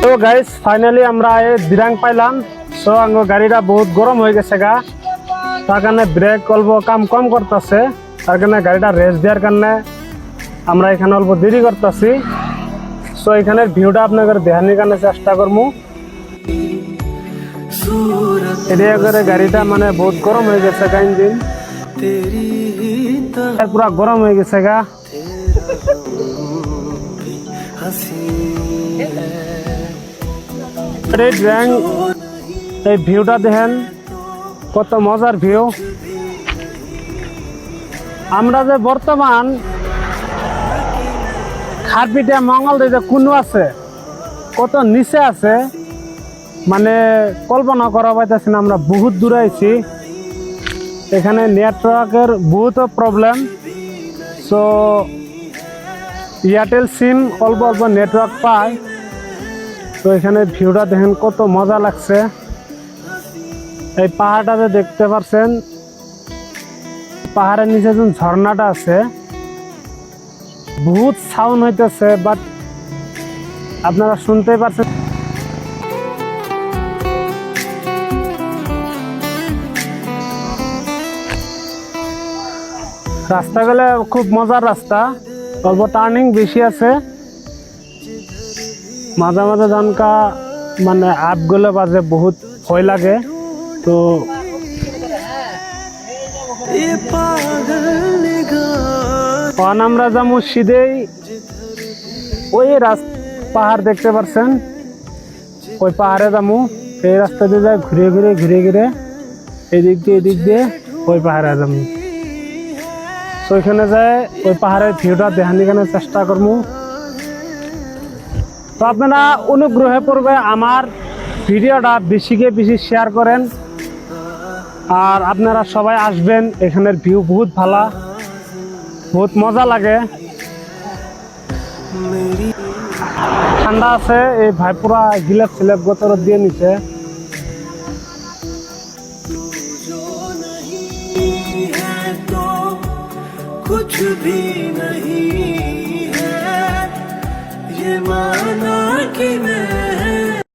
তো guys finally আমরা দিরাং পাইলাম। সো আঙ্গ গাড়িটা বহুত গরম হয়ে গেছে গা, তার কারণে ব্রেক অল্প কাম কম করতেছে, তার কারণে গাড়িটা রেস্ট দেওয়ার কারণে আমরা এখানে অল্প দেরি করতেছি। সো এখানের ভিউটা আপনাদের দেখানোর কারণে চেষ্টা করবো। এদিকে করে গাড়িটা মানে বহুত গরম হয়ে গেছে গা, ইঞ্জিন পুরা গরম হয়ে গেছে গা। এই ভিউটা দেখেন কত মজার ভিউ। আমরা যে বর্তমান খারপিটা মঙ্গল যে কুনু আছে কত নিচে আছে, মানে কল্পনা করা পাইতেছি না। আমরা বহুত দূরে আছি, এখানে নেটওয়ার্কের বহুত প্রবলেম। সো এয়ারটেল সিম অল্প অল্প নেটওয়ার্ক পায়। তো এখানে ভিউটা দেখেন কত মজা লাগছে। এই পাহাড়টাতে দেখতে পাচ্ছেন, পাহাড়ের নিচে যে ঝর্ণাটা আছে বহুত সাউন্ড হইতেছে, বাট আপনারা শুনতেই পারছেন। রাস্তা গেলে খুব মজার রাস্তা, অল্প টার্নিং বেশি আছে, মাঝে মাঝে জানকা মানে আপগুলো বাজে বহুত ভয় লাগে। তো আমরা যাবো সিধেই ওই পাহাড় দেখতে পাচ্ছেন, ওই পাহাড়ে যাবো। এই রাস্তা দিয়ে যায় ঘুরে ঘুরে ঘুরে ঘুরে এদিক দিয়ে ওই পাহাড়ে যাবো। তো ওইখানে যায় ওই পাহাড়ের ভিউটা দেখানোর চেষ্টা করবো। তো আপনারা অনুগ্রহে পূর্বে আমার ভিডিওটা বেশিকে বেশি শেয়ার করেন, আর আপনারা সবাই আসবেন। এখানের ভিউ বহুত ভালো, বহুত মজা লাগে, ঠান্ডা আছে। এই ভাই পুরা গিলেপ সিলেপ গোতর দিয়ে নিছে। कुछ भी नहीं है ये माना कि मैं